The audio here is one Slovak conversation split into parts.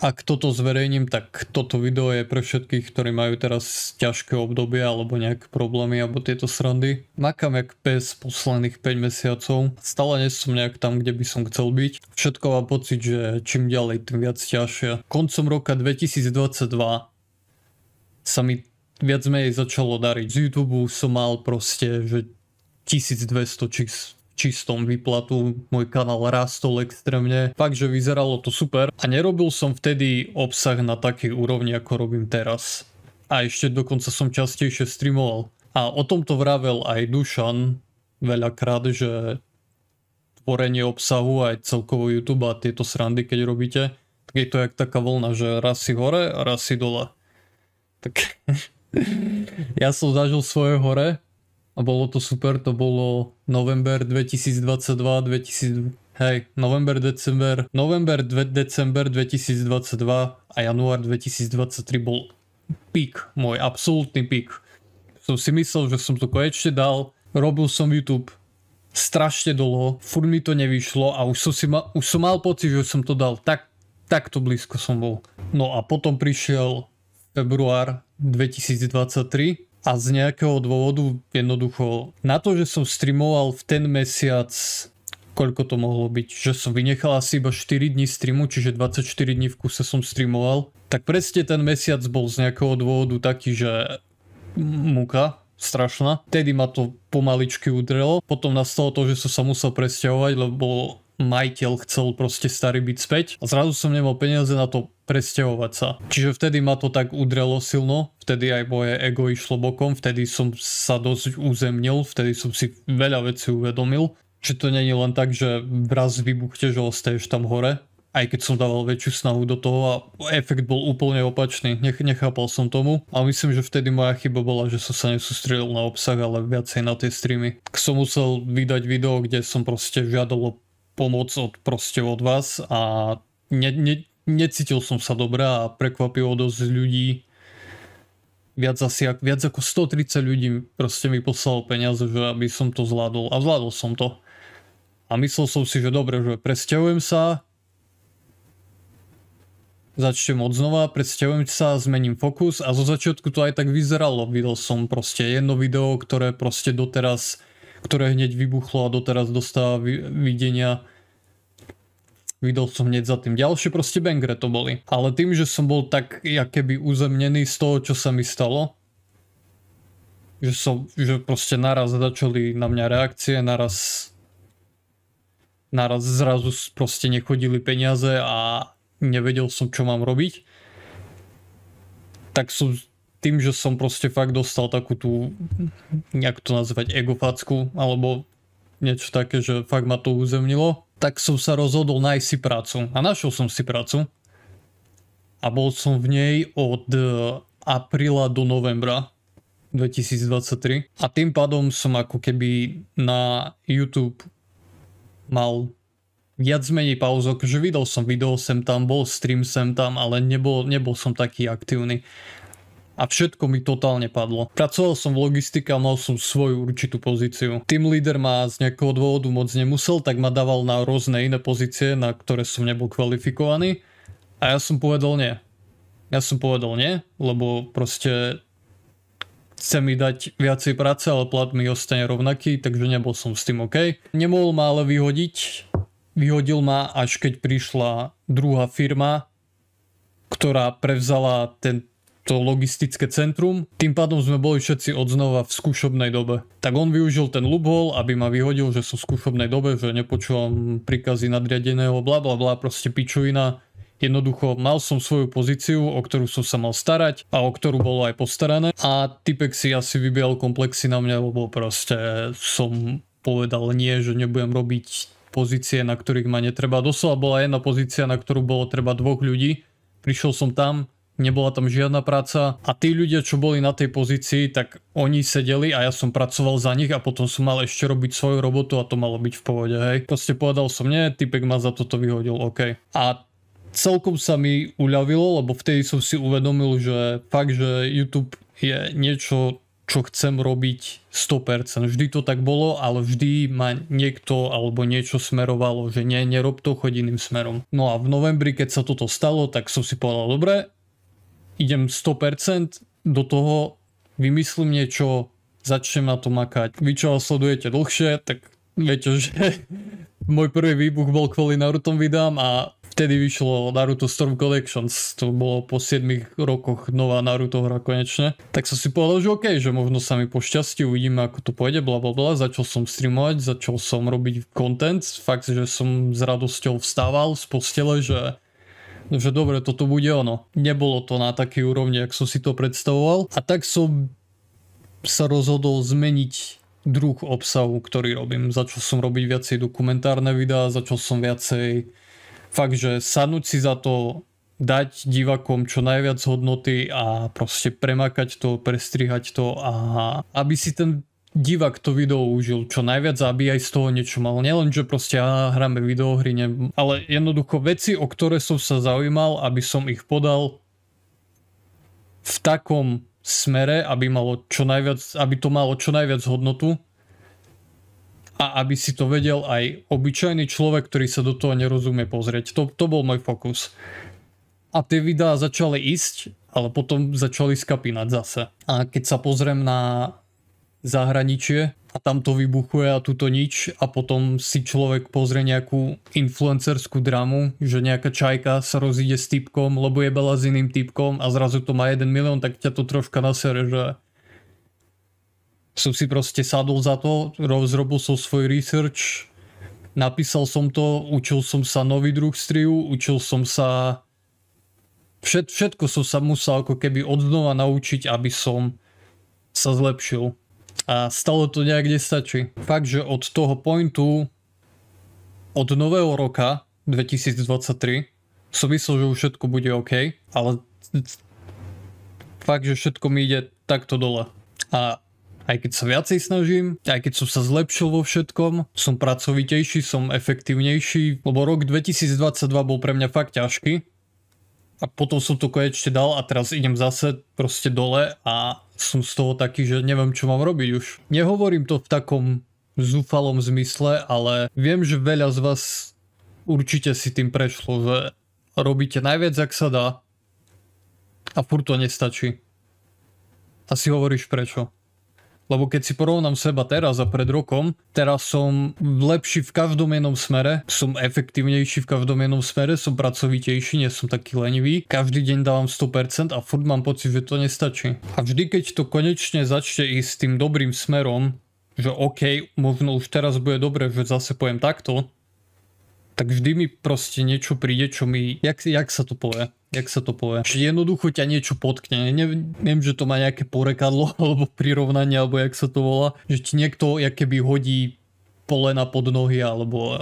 ak toto zverejním, tak toto video je pre všetkých, ktorí majú teraz ťažké obdobie alebo nejaké problémy alebo tieto srandy. Makám jak pes posledných 5 mesiacov. Stále nie som nejak tam, kde by som chcel byť. Všetko mám pocit, že čím ďalej, tým viac ťažšie. Koncom roka 2022 sa mi viac menej začalo dariť. Z YouTube som mal proste, že 1200 čistom výplatu, môj kanál rástol extrémne, fakt, že vyzeralo to super a nerobil som vtedy obsah na takej úrovni, ako robím teraz. A ešte dokonca som častejšie streamoval. A o tomto vravel aj Dušan veľakrát, že tvorenie obsahu aj celkovo YouTube a tieto srandy, keď robíte, tak je to jak taká vlna, že raz si hore a raz si dole. Tak ja som zažil svoje hore a bolo to super, to bolo november 2022, november, december 2022 a január 2023 bol pík, môj absolútny pík. Som si myslel, že som to konečne dal, robil som YouTube strašne dlho, furt mi to nevyšlo a už som mal pocit, že som to dal takto blízko som bol. No a potom prišiel február 2023 a z nejakého dôvodu jednoducho na to, že som streamoval v ten mesiac, koľko to mohlo byť, že som vynechal asi iba 4 dní streamu, čiže 24 dní v kuse som streamoval, tak presne ten mesiac bol z nejakého dôvodu taký, že muka strašná. Vtedy ma to pomaličky udrelo, potom nastalo to, že som sa musel presťahovať, lebo majiteľ chcel proste starý byt späť a zrazu som nemal peniaze na to presťahovať sa. Čiže vtedy ma to tak udrelo silno, vtedy aj moje ego išlo bokom, vtedy som sa dosť uzemnil, vtedy som si veľa vecí uvedomil, že to nie je len tak, že raz vybuchte, že ostaješ tam hore, aj keď som dával väčšiu snahu do toho a efekt bol úplne opačný, nechápal som tomu a myslím, že vtedy moja chyba bola, že som sa nesústredil na obsah, ale viacej na tie streamy. Som musel vydať video, kde som proste žiadal pomoc od vás a necítil som sa dobre a prekvapilo dosť ľudí. Viac ako 130 ľudí proste mi poslalo peniaze, že aby som to zvládol. A zvládol som to. A myslel som si, že dobre, že presťahujem sa, začnem od znova, presťahujem sa, zmením fokus a zo začiatku to aj tak vyzeralo. Videl som proste jedno video, ktoré proste doteraz, ktoré hneď vybuchlo a doteraz dostáva videnia. Videl som hneď za tým ďalšie, proste bangre to boli. Ale tým, že som bol tak keby uzemnený z toho, čo sa mi stalo, že proste naraz začali na mňa reakcie, naraz zrazu proste nechodili peniaze a nevedel som, čo mám robiť, tak som tým, že som proste fakt dostal takú tú, jak to nazvať, egofacku, alebo niečo také, že fakt ma to uzemnilo, tak som sa rozhodol nájsť si prácu. A našiel som si prácu. A bol som v nej od apríla do novembra 2023. A tým pádom som ako keby na YouTube mal viac menej pauzok, že videl som video sem tam, bol stream sem tam, ale nebol som taký aktívny. A všetko mi totálne padlo. Pracoval som v logistike a mal som svoju určitú pozíciu. Team leader ma z nejakého dôvodu moc nemusel, tak ma dával na rôzne iné pozície, na ktoré som nebol kvalifikovaný. A ja som povedal nie. Lebo proste chce mi dať viacej práce, ale plat mi ostane rovnaký, takže nebol som s tým OK. Nemohol ma ale vyhodiť. Vyhodil ma, až keď prišla druhá firma, ktorá prevzala to logistické centrum. Tým pádom sme boli všetci odznova v skúšobnej dobe. Tak on využil ten loophole, aby ma vyhodil, že som v skúšobnej dobe, že nepočúvam príkazy nadriadeného, blablabla, proste pičovina. Jednoducho mal som svoju pozíciu, o ktorú som sa mal starať a o ktorú bolo aj postarané. A typek si asi vybíjal komplexy na mňa, lebo proste som povedal nie, že nebudem robiť pozície, na ktorých ma netreba. Doslova bola jedna pozícia, na ktorú bolo treba 2 ľudí. Prišiel som tam, nebola tam žiadna práca a tí ľudia, čo boli na tej pozícii, tak oni sedeli a ja som pracoval za nich a potom som mal ešte robiť svoju robotu a to malo byť v pohode, hej. Proste povedal som nie, typek ma za toto vyhodil, OK. A celkom sa mi uľavilo, lebo vtedy som si uvedomil, že fakt, že YouTube je niečo, čo chcem robiť 100%. Vždy to tak bolo, ale vždy ma niekto alebo niečo smerovalo, že nie, nerob to, choď iným smerom. No a v novembri, keď sa toto stalo, tak som si povedal, dobre, idem 100% do toho, vymyslím niečo, začnem na to makať. Vy, čo vás sledujete dlhšie, tak viete, že môj prvý výbuch bol kvôli Naruto videám a vtedy vyšlo Naruto Storm Collections. To bolo po 7 rokoch nová Naruto hra konečne. Tak som si povedal, že OK, že možno sa mi pošťastí, uvidíme ako to pôjde, blablabla. Začal som streamovať, začal som robiť content. Fakt, že som s radosťou vstával z postele, že dobre, toto bude ono. Nebolo to na takej úrovni, jak som si to predstavoval. A tak som sa rozhodol zmeniť druh obsahu, ktorý robím. Začal som robiť viacej dokumentárne videá, začal som viacej fakt, že sadnúť si za to, dať divakom čo najviac hodnoty a proste premakať to, prestrihať to a aby si ten divák to video užil čo najviac, aby aj z toho niečo mal. Nielen, že proste hráme videohry, ale jednoducho veci, o ktoré som sa zaujímal, aby som ich podal v takom smere, aby to malo čo najviac hodnotu a aby si to vedel aj obyčajný človek, ktorý sa do toho nerozumie pozrieť. To bol môj fokus. A tie videá začali ísť, ale potom začali skapínať zase. A keď sa pozriem na zahraničie a tam to vybuchuje a tuto nič a potom si človek pozrie nejakú influencerskú dramu, že nejaká čajka sa rozíde s typkom, lebo jebala s iným typkom a zrazu to má 1 milión, tak ťa to troška nasere, že som si proste sadol za to, zrobil som svoj research, napísal som to, učil som sa nový druh strihu, učil som sa všetko som sa musel ako keby odznova naučiť, aby som sa zlepšil. A stále to nejak nestačí. Fakt, že od toho pointu, od nového roka 2023 som myslel, že už všetko bude OK, ale fakt, že všetko mi ide takto dole. A aj keď sa viacej snažím, aj keď som sa zlepšil vo všetkom, som pracovitejší, som efektívnejší, lebo rok 2022 bol pre mňa fakt ťažký. A potom som to konečne dal a teraz idem zase proste dole a som z toho taký, že neviem, čo mám robiť už. Nehovorím to v takom zúfalom zmysle, ale viem, že veľa z vás určite si tým prešlo, že robíte najviac, ak sa dá a furt to nestačí. A si hovoríš prečo. Lebo keď si porovnám seba teraz a pred rokom, teraz som lepší v každom jednom smere, som efektívnejší v každom jednom smere, som pracovitejší, nie som taký lenivý. Každý deň dávam 100% a furt mám pocit, že to nestačí. A vždy, keď to konečne začne ísť tým dobrým smerom, že OK, možno už teraz bude dobre, že zase pojem takto, tak vždy mi proste niečo príde, čo mi, jak sa to povie? Že jednoducho ťa niečo potkne. Neviem, že to má nejaké porekadlo alebo prirovnanie, alebo jak sa to volá. Že ti niekto keby hodí polena pod nohy, alebo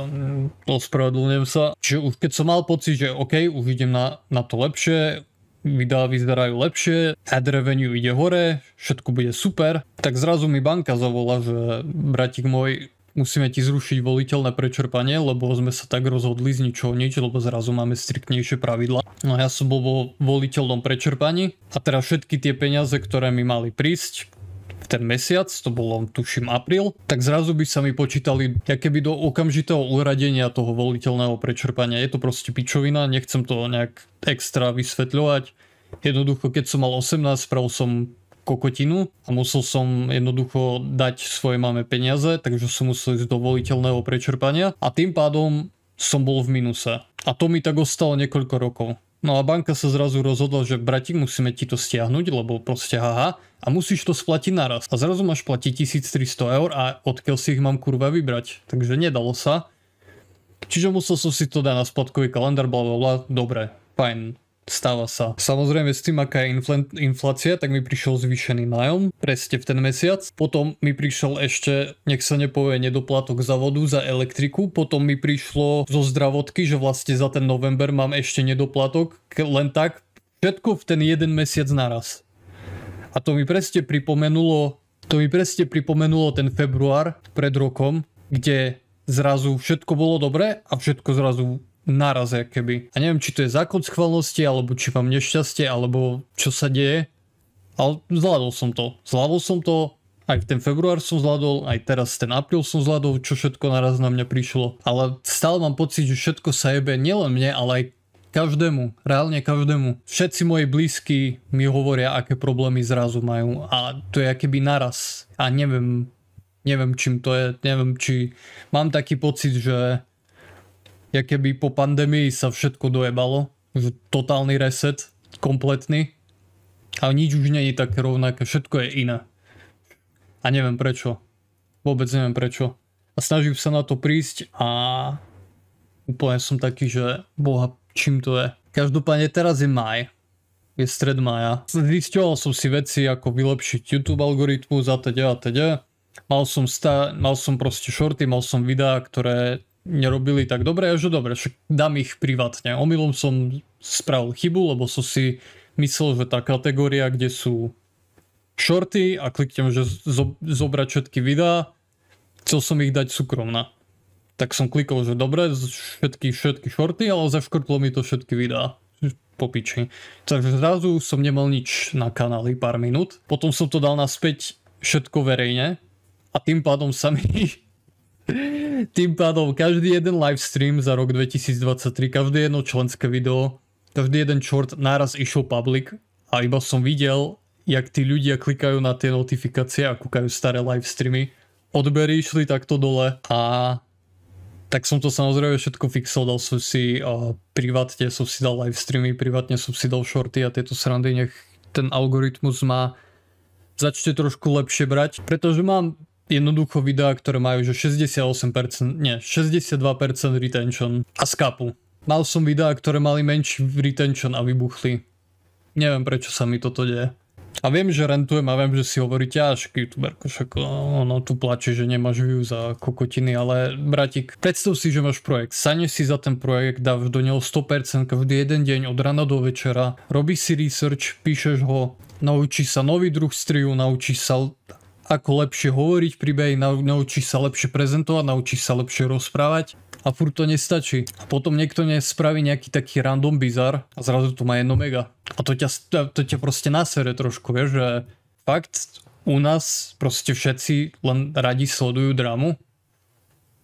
ospravedlňujem sa. Čiže už keď som mal pocit, že OK, už idem na to lepšie, videá vyzerajú lepšie, ad revenue ide hore, všetko bude super, tak zrazu mi banka zavolá, že bratík môj, musíme ti zrušiť voliteľné prečerpanie, lebo sme sa tak rozhodli z ničoho nič, lebo zrazu máme striktnejšie pravidlá. No ja som bol vo voliteľnom prečerpaní a teraz všetky tie peniaze, ktoré mi mali prísť v ten mesiac, to bolo tuším apríl, tak zrazu by sa mi počítali keby do okamžitého uradenia toho voliteľného prečerpania. Je to proste pičovina, nechcem to nejak extra vysvetľovať. Jednoducho, keď som mal 18, spravil som kokotinu a musel som jednoducho dať svojej mame peniaze, takže som musel ísť do voliteľného prečerpania a tým pádom som bol v minuse. A to mi tak ostalo niekoľko rokov. No a banka sa zrazu rozhodla, že bratík, musíme ti to stiahnuť, lebo proste haha, a musíš to splatiť naraz. A zrazu máš platiť 1300 eur a odkiaľ si ich mám kurva vybrať. Takže nedalo sa. Čiže musel som si to dať na splatkový kalendár, blablabla. Dobre, fajn. Stáva sa. Samozrejme s tým, aká je inflácia, tak mi prišiel zvýšený nájom presne v ten mesiac. Potom mi prišiel ešte, nech sa nepovie, nedoplatok za vodu, za elektriku. Potom mi prišlo zo zdravotky, že vlastne za ten november mám ešte nedoplatok. Len tak, všetko v ten jeden mesiac naraz. A to mi presne pripomenulo ten február pred rokom, kde zrazu všetko bolo dobre a všetko zrazu naraz keby. A neviem, či to je zákon schválnosti, alebo či mám nešťastie, alebo čo sa deje, Ale zvládol som to, aj ten február som zvládol, aj teraz ten apríl som zvládol, čo všetko naraz na mňa prišlo. Ale stále mám pocit, že všetko sa jebe nielen mne, ale aj každému, reálne každému. Všetci moji blízki mi hovoria, aké problémy zrazu majú a to je akéby naraz. A neviem čím to je, neviem či mám taký pocit, že keby po pandémii sa všetko dojebalo, že totálny reset, kompletný, ale nič už nie je také rovnaké, všetko je iné. A neviem prečo. Vôbec neviem prečo. A snažím sa na to prísť a úplne som taký, že boha, čím to je. Každopádne teraz je máj. Je stred mája. Zisťoval som si veci, ako vylepšiť YouTube algoritmus a teda. Mal som proste shorty, mal som videá, ktoré nerobili tak dobre, že dobre, však dám ich privátne. Omylom som spravil chybu, lebo som si myslel, že tá kategória, kde sú shorty a kliknem, že zobrať všetky videá, chcel som ich dať súkromná. Tak som klikol, že dobre, všetky shorty, ale zaškrtlo mi to všetky videá. Po piči. Takže zrazu som nemal nič na kanáli pár minút. Potom som to dal naspäť všetko verejne a tým pádom každý jeden livestream za rok 2023, každé jedno členské video, každý jeden short náraz išiel public a iba som videl, jak tí ľudia klikajú na tie notifikácie a kúkajú staré livestreamy. Odbery išli takto dole a tak som to samozrejme všetko fixol, dal som si privátne som si dal livestreamy, privátne som si dal shorty a tieto srandy, nech ten algoritmus má začne trošku lepšie brať, pretože mám jednoducho videá, ktoré majú že 62% retention a skapu. Mal som videá, ktoré mali menší retention a vybuchli. Neviem prečo sa mi toto deje. A viem, že rentujem a viem, že si hovorí ťažký youtuberko, však ono tu plače, že nemáš views za kokotiny, ale bratík, predstav si, že máš projekt, sadneš si za ten projekt, dáš do neho 100% každý jeden deň od rana do večera, robíš si research, píšeš ho, naučíš sa nový druh strihu, naučíš sa ako lepšie hovoriť príbehy, naučíš sa lepšie prezentovať, naučíš sa lepšie rozprávať a furt to nestačí. A potom niekto nespraví nejaký taký random bizar a zrazu to má 1 mega. A to ťa proste nasere trošku, vieš, že fakt u nás proste všetci len radi sledujú drámu.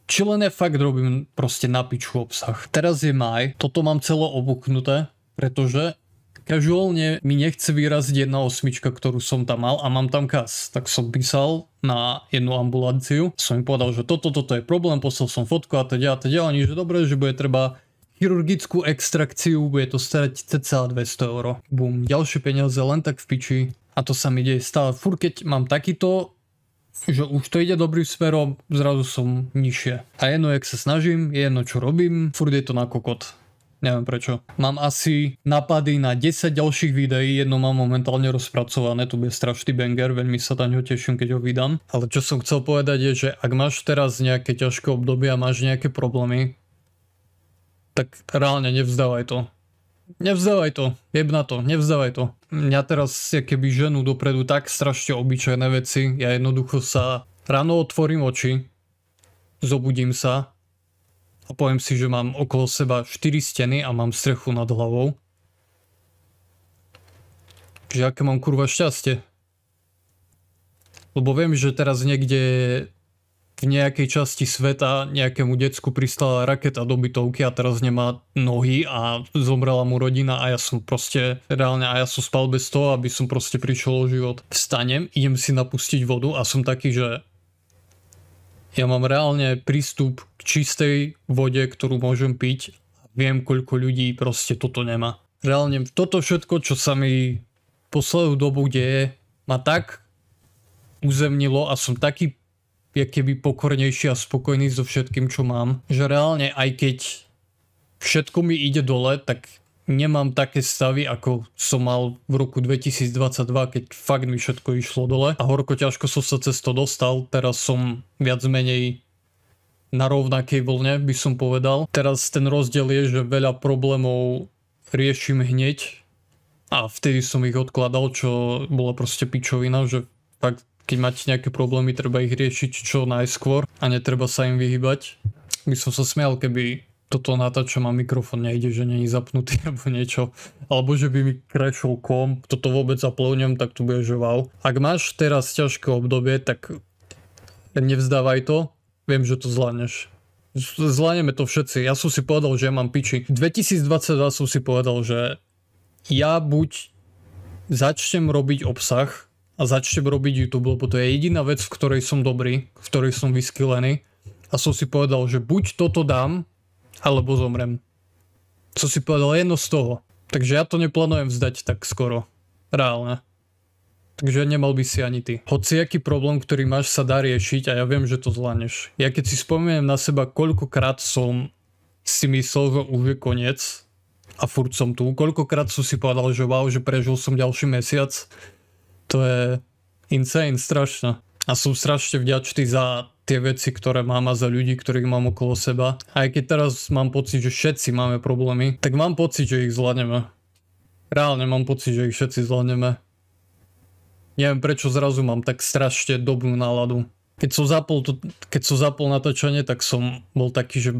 Či len ja fakt robím proste na piču obsah. Teraz je máj, toto mám celé obuknuté, pretože casuálne mi nechce vyraziť 1.8, ktorú som tam mal a mám tam kas. Tak som písal na jednu ambulanciu, som im povedal, že toto je problém, poslal som fotku a teda. Oni, že dobre, že bude treba chirurgickú extrakciu, bude to stať cca 200 €. Bum, ďalšie peniaze len tak v piči a to sa mi deje stále. Furt keď mám takýto, že už to ide dobrým smerom, zrazu som nižšie. A jedno, jak sa snažím, jedno, čo robím, furt je to na kokot. Neviem prečo. Mám asi nápady na 10 ďalších videí, jedno mám momentálne rozpracované, tu bude strašný banger, veľmi sa na ňo teším, keď ho vydám. Ale čo som chcel povedať je, že ak máš teraz nejaké ťažké obdobie a máš nejaké problémy, tak reálne nevzdávaj to. Nevzdávaj to, jeb na to, nevzdávaj to. Mňa teraz keby ženú dopredu tak strašne obyčajné veci, ja jednoducho sa ráno otvorím oči, zobudím sa, a poviem si, že mám okolo seba 4 steny a mám strechu nad hlavou. Že aké mám kurva šťastie. Lebo viem, že teraz niekde v nejakej časti sveta nejakému decku pristala raketa do bytovky a teraz nemá nohy a zomrela mu rodina a ja som proste reálne a ja som spal bez toho, aby som proste prišiel o život. Vstanem, idem si napustiť vodu a som taký, že ja mám reálne prístup k čistej vode, ktorú môžem piť. Viem, koľko ľudí proste toto nemá. Reálne toto všetko, čo sa mi poslednú dobu deje, ma tak uzemnilo a som taký keby pokornejší a spokojný so všetkým, čo mám, že reálne aj keď všetko mi ide dole, tak nemám také stavy, ako som mal v roku 2022, keď fakt mi všetko išlo dole a horko ťažko som sa cez to dostal. Teraz som viac menej na rovnakej vlne, by som povedal. Teraz ten rozdiel je, že veľa problémov riešim hneď a vtedy som ich odkladal, čo bola proste pičovina, že fakt keď máte nejaké problémy, treba ich riešiť čo najskôr a netreba sa im vyhýbať. By som sa smial, keby toto natáčam a mikrofón nejde, že není zapnutý alebo niečo, alebo že by mi crashol komp, toto vôbec uploadnem, tak to bude, že wow. Ak máš teraz ťažké obdobie, tak nevzdávaj to, viem, že to zvládneš. Zvládneme to všetci, ja som si povedal, že ja mám piči. 2022 som si povedal, že ja buď začnem robiť obsah a začnem robiť YouTube, lebo to je jediná vec, v ktorej som dobrý, v ktorej som vyskylený. A som si povedal, že buď toto dám, alebo zomrem. Som si povedal jedno z toho. Takže ja to neplánujem vzdať tak skoro. Reálne. Takže nemal by si ani ty. Hociaký problém, ktorý máš, sa dá riešiť a ja viem, že to zvládneš. Ja keď si spomeniem na seba, koľkokrát som si myslel, že už je koniec a furt som tu. Koľkokrát som si povedal, že wow, že prežil som ďalší mesiac. To je insane, strašné. A som strašne vďačný za tie veci, ktoré mám a za ľudí, ktorých mám okolo seba. A aj keď teraz mám pocit, že všetci máme problémy, tak mám pocit, že ich zvládneme. Reálne mám pocit, že ich všetci zvládneme. Neviem, prečo zrazu mám tak strašne dobrú náladu. Keď som zapol natáčanie, tak som bol taký, že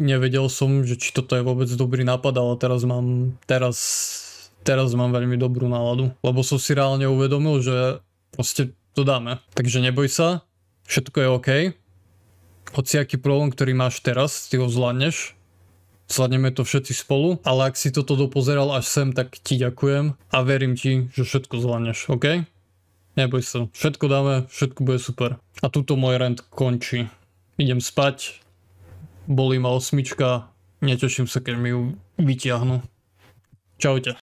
nevedel som, že či toto je vôbec dobrý nápad, ale teraz mám veľmi dobrú náladu. Lebo som si reálne uvedomil, že proste to dáme. Takže neboj sa, všetko je OK. Hociaký problém, ktorý máš teraz, ty ho zvládneš. Zvládneme to všetci spolu, ale ak si toto dopozeral až sem, tak ti ďakujem a verím ti, že všetko zvládneš, OK? Neboj sa, všetko dáme, všetko bude super. A tuto môj rant končí. Idem spať, bolí ma osmička, neteším sa, keď mi ju vytiahnu. Čaute.